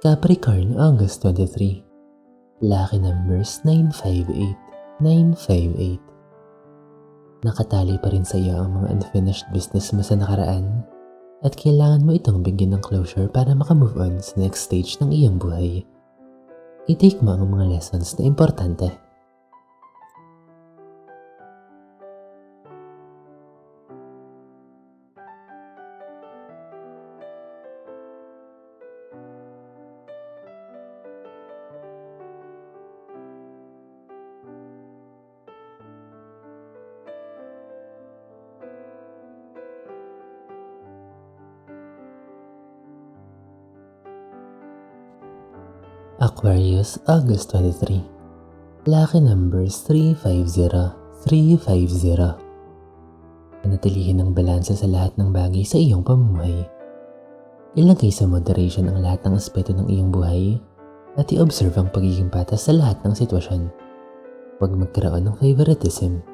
Capricorn, August 23. Lucky numbers 958, 958. Nakatali pa rin sa iyo ang mga unfinished business mo sa nakaraan at kailangan mo itong bigyan ng closure para makamove on sa next stage ng iyong buhay. I-take mo ang mga lessons na importante. Aquarius, August 23. Lucky numbers 350, 350. Panatilihin ang balanse sa lahat ng bagay sa iyong pamumuhay. Ilagay sa moderation ang lahat ng aspeto ng iyong buhay at i-observe ang pagiging patas sa lahat ng sitwasyon. Huwag magkaroon ng favoritism.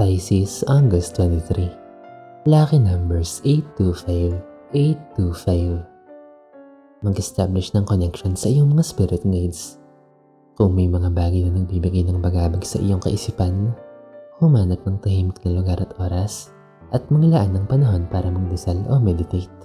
Pisces, August 23. Lucky numbers 825, 825. Mag-establish ng connection sa iyong mga spirit guides. Kung may mga bagay na nagbibigay ng bagabag sa iyong kaisipan, humanap ng tahimik na lugar at oras at maglaan ng panahon para magdasal o meditate.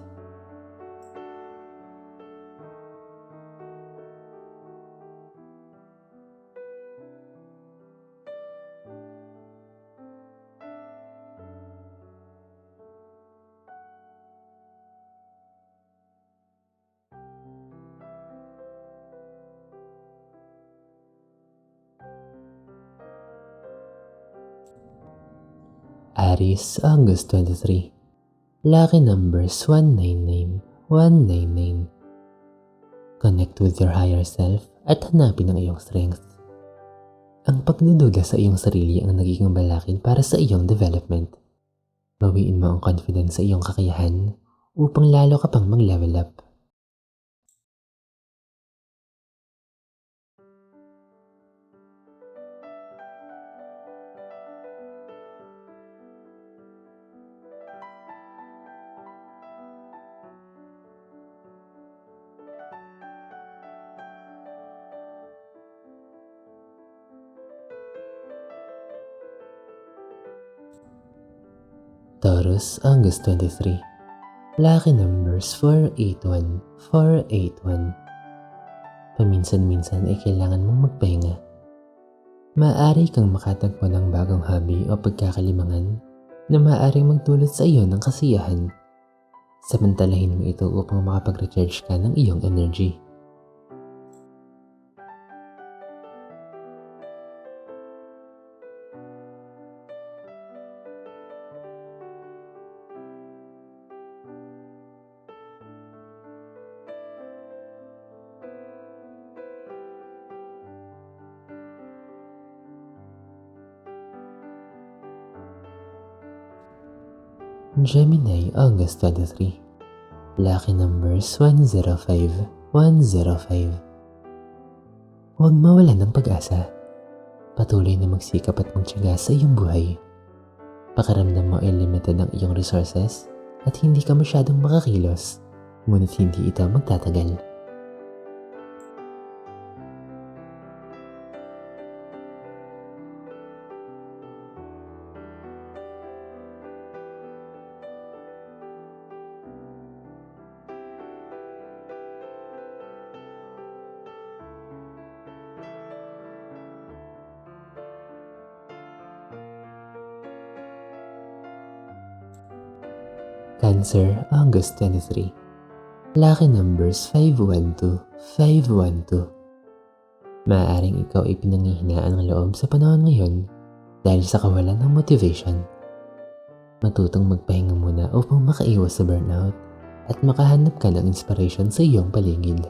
Aries, August 23. Lucky numbers 199, 199. Connect with your higher self at hanapin ang iyong strength. Ang pagdududa sa iyong sarili ang nagiging balakin para sa iyong development. Bawiin mo ang confidence sa iyong kakayahan upang lalo ka pang mag-level up. Taurus, August 23. Lucky numbers 481, 481. Paminsan-minsan ay kailangan mong magpahinga. Maaari kang makatagpo ng bagong hobby o pagkakalimangan na maaaring magdulot sa iyo ng kasiyahan. Samantalahin mo ito upang makapag-recharge ka ng iyong energy. Gemini, August 23. Lucky numbers 105, 105. Huwag mawalan ng pag-asa. Patuloy na magsikap at magtiyaga sa iyong buhay. Pakiramdam mo ay limited ang iyong resources at hindi ka masyadong makakilos, ngunit hindi ito magtatagal. Cancer, August 23. Lucky numbers 512, 512. Maaaring ikaw ay pinanghihinaan ng loob sa panahon ngayon dahil sa kawalan ng motivation. Matutong magpahinga muna upang makaiwas sa burnout at makahanap ka ng inspiration sa iyong paligid.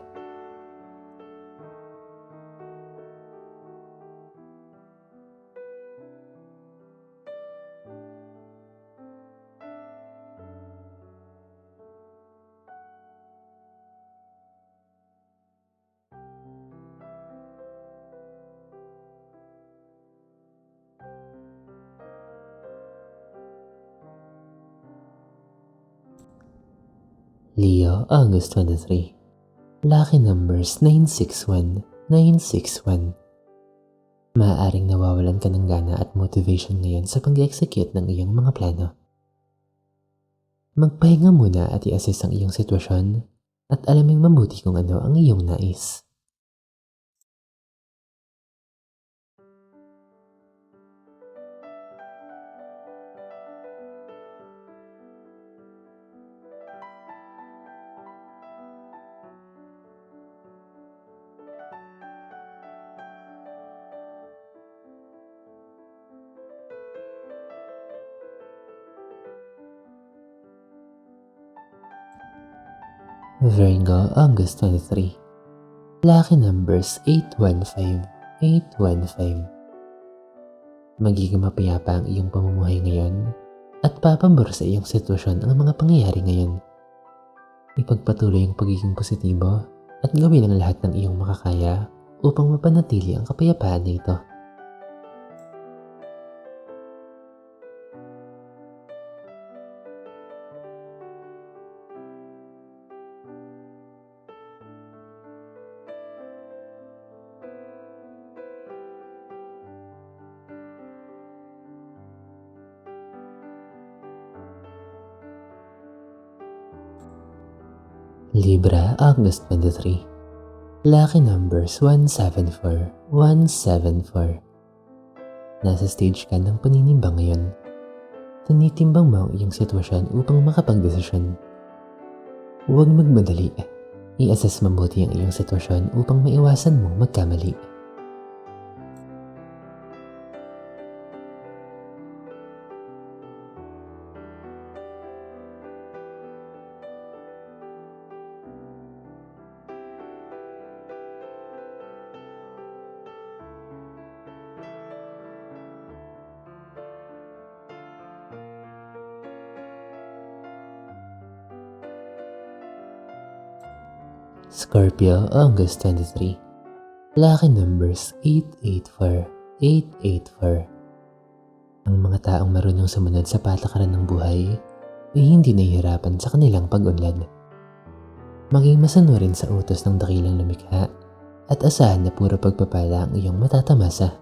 Leo, August 23. Lucky numbers 961, 961. Maaaring nawawalan ka ng gana at motivation ngayon sa pag-execute ng iyong mga plano. Magpahinga muna at i-assess ang iyong sitwasyon at alaming mabuti kung ano ang iyong nais. Virgo, August 23. Lucky numbers 815, 815. Magiging mapayapa ang iyong pamumuhay ngayon at papambor sa iyong sitwasyon ang mga pangyayari ngayon. Ipagpatuloy ang pagiging positibo at gawin ang lahat ng iyong makakaya upang mapanatili ang kapayapaan na ito. Libra, August 23. Lucky numbers 174, 174. Nasa stage ka ng paninimbang ngayon. Tinitimbang mo ang iyong sitwasyon upang makapagdesisyon. Huwag magmadali. I-assess mabuti ang iyong sitwasyon upang maiwasan mong magkamali. Scorpio, August 23. Lucky numbers 884, 884. Ang mga taong marunong sumunod sa patakaran ng buhay ay hindi nahihirapan sa kanilang pag-unlad. Maging masanurin sa utos ng dakilang lumikha at asahan na puro pagpapala ang iyong matatamasa.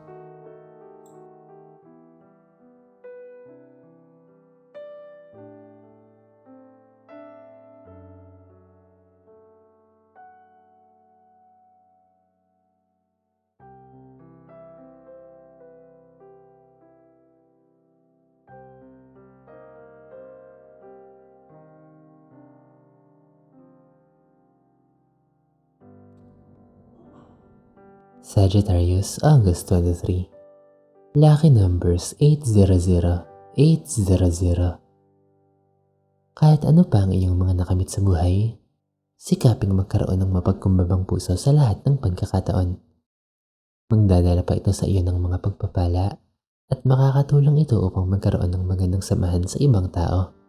Sagittarius, August 23. Lucky numbers 800, 800. Kahit ano pa ang iyong mga nakamit sa buhay, sikaping magkaroon ng mapagkumbabang puso sa lahat ng pagkakataon. Magdadala pa ito sa iyo ng mga pagpapala at makakatulong ito upang magkaroon ng magandang samahan sa ibang tao.